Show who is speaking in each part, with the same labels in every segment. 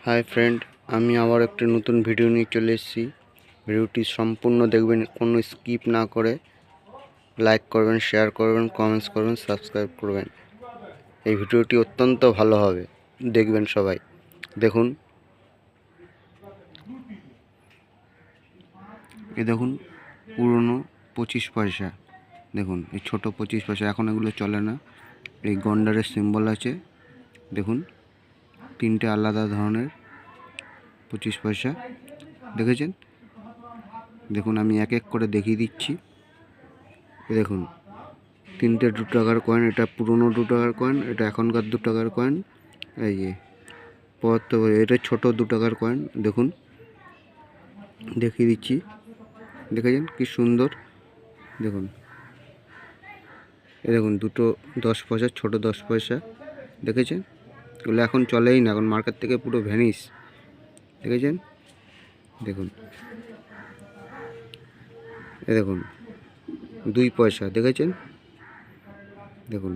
Speaker 1: Hi friend, আমি আবার একটা নতুন ভিডিও নিয়ে চলে এসেছি। ভিডিওটি সম্পূর্ণ দেখবেন, কোনো স্কিপ না করে। লাইক করবেন, শেয়ার করবেন, কমেন্টস করবেন, সাবস্ক্রাইব করবেন। এই ভিডিওটি অত্যন্ত ভালো হবে, দেখবেন সবাই। দেখুন, দেখুন পুরনো 25 পয়সা। দেখুন এই ছোট 25 পয়সা, এখন এগুলো চলে না। এই গন্ডারের সিম্বল আছে। দেখুন, তিনটে আলাদা ধরনের 25 পয়সা দেখেছেন। দেখুন, আমি এক এক করে দেখিয়ে দিচ্ছি। দেখুন, তিনটে 2 টাকার কয়েন। এটা পুরনো 2 টাকার কয়েন, এটা এখনকার 2 টাকার কয়েন। এই যে এটা ছোট 2 টাকার কয়েন। দেখুন, দেখিয়ে দিচ্ছি। দেখেছেন কি সুন্দর। দেখুন, দেখুন দুটো 10 পয়সা, ছোট 10 পয়সা। দেখেছেন, এগুলো এখন চলেই না, এখন মার্কেট থেকে পুরো ভ্যানিশ। দেখেছেন, দেখুন দেখুন 2 পয়সা। দেখেছেন, দেখুন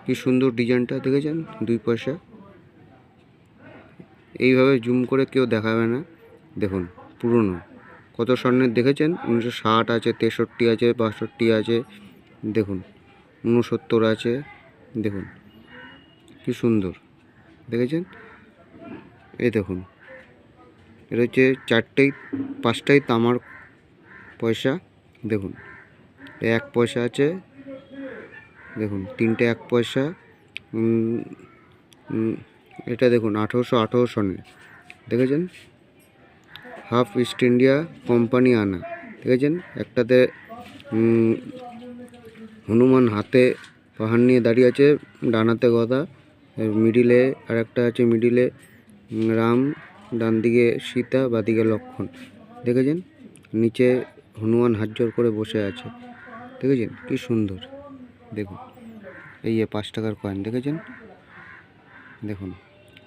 Speaker 1: কি সুন্দর ডিজাইনটা। দেখেছেন, 2 পয়সা। এইভাবে জুম করে কেউ দেখাবে না। দেখুন পুরনো কত স্বর্ণের। দেখেছেন, 1960 আছে, 63 আছে, 62 আছে। দেখুন 69 আছে। দেখুন কি সুন্দর। দেখেছেন, এই দেখুন, এটা হচ্ছে 5টাই তামার পয়সা। দেখুন 1 পয়সা আছে। দেখুন 3টে 1 পয়সা। এটা দেখুন 1818 সনের। দেখেছেন, হাফ ইস্ট ইন্ডিয়া কোম্পানি আনা। দেখেছেন, একটাতে হনুমান হাতে পাহাড় নিয়ে দাঁড়িয়ে আছে, ডানাতে গদা। মিডিলে আর একটা আছে, মিডিলে রাম, ডান দিকে সীতা, বাদিকে লক্ষ্মণ। দেখেছেন, নিচে হনুমান হাত জোড় করে বসে আছে। দেখেছেন কি সুন্দর। দেখুন এই 5 টাকার কয়েন। দেখেছেন, দেখুন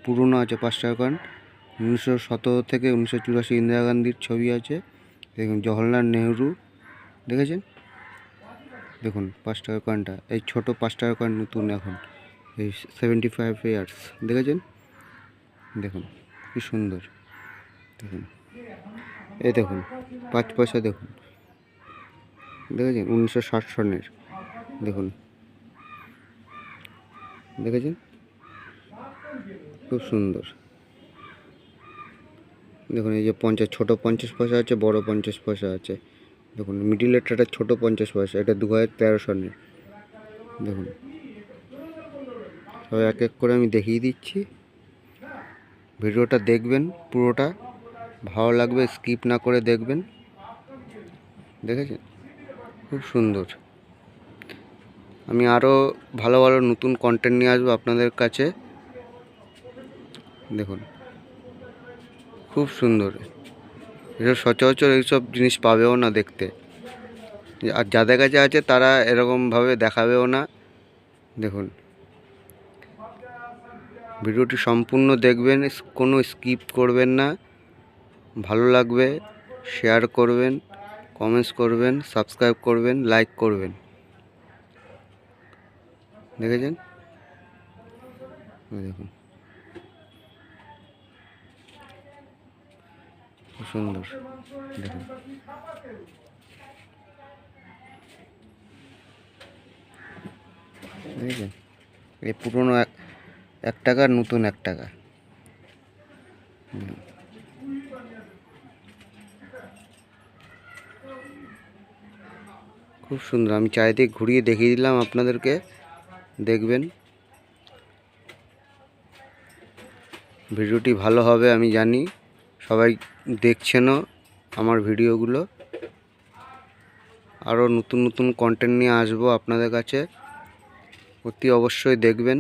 Speaker 1: পুরনো আছে 5 টাকার কয়েন। 1917 থেকে 1984 ইন্দিরা গান্ধীর ছবি আছে। দেখুন জওহরলাল নেহরু। দেখেছেন, দেখুন 5 টাকার কয়েনটা। এই ছোট 5 টাকার কয়েন নতুন এখন, এই 75 ইয়ার্স। দেখেছেন, দেখুন কি সুন্দর। দেখুন এই দেখুন 5 পয়সা। দেখুন, দেখেছেন 1960 সনের। দেখুন, দেখেছেন খুব সুন্দর। দেখুন এই যে 50, ছোট 50 পয়সা আছে, বড় 50 পয়সা আছে। দেখুন মিডিলেরটা ছোট 50 পয়সা, এটা 2013 সনের। দেখুন সব এক এক করে আমি দেখিয়ে দিচ্ছি। ভিডিওটা দেখবেন পুরোটা, ভালো লাগবে, স্কিপ না করে দেখবেন। দেখেছেন খুব সুন্দর। আমি আরও ভালো ভালো নতুন কন্টেন্ট নিয়ে আসবো আপনাদের কাছে। দেখুন খুব সুন্দর। এসব সচরাচর এইসব জিনিস পাবেও না দেখতে, আর যাদের কাছে আছে তারা এরকমভাবে দেখাবেও না। দেখুন ভিডিওটি সম্পূর্ণ দেখবেন, কোনো স্কিপ করবেন না। ভালো লাগবে, শেয়ার করবেন, কমেন্টস করবেন, সাবস্ক্রাইব করবেন, লাইক করবেন। দেখেছেন, দেখুন খুব সুন্দর। দেখুন দেখেছেন, এই পুরনো 1 টাকার, নতুন 1 টাকা। খুব সুন্দর। আমি চারিদিক ঘুরিয়ে দেখিয়ে দিলাম আপনাদেরকে, দেখবেন। ভিডিওটি ভালো হবে আমি জানি, সবাই দেখছেনও আমার ভিডিওগুলো। আরও নতুন নতুন কন্টেন্ট নিয়ে আসবো আপনাদের কাছে, অতি অবশ্যই দেখবেন।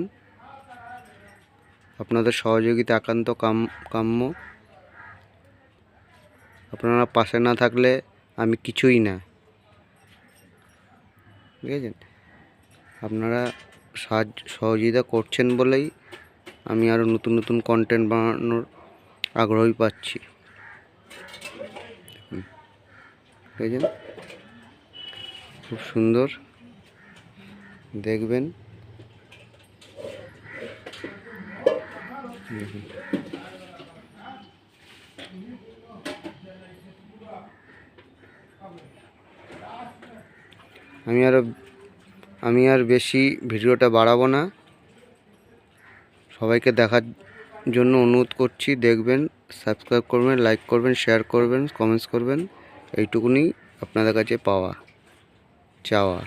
Speaker 1: আপনাদের সহযোগিতা একান্ত কাম্য। আপনারা পাশে না থাকলে আমি কিছুই না। বুঝেছেন, আপনারা সহযোগিতা করছেন বলেই আমি আরও নতুন নতুন কন্টেন্ট বানানোর আগ্রহী পাচ্ছি। বুঝেছেন, খুব সুন্দর। দেখবেন, দেখুন। আমি আর বেশি ভিডিওটা বাড়াবো না, সবাইকে দেখার জন্য অনুরোধ করছি, দেখবেন, সাবস্ক্রাইব করবেন, লাইক করবেন, শেয়ার করবেন, কমেন্টস করবেন, এইটুকুনি আপনাদের কাছে চাওয়া।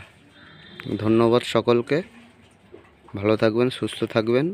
Speaker 1: ধন্যবাদ সকলকে, ভালো থাকবেন, সুস্থ থাকবেন।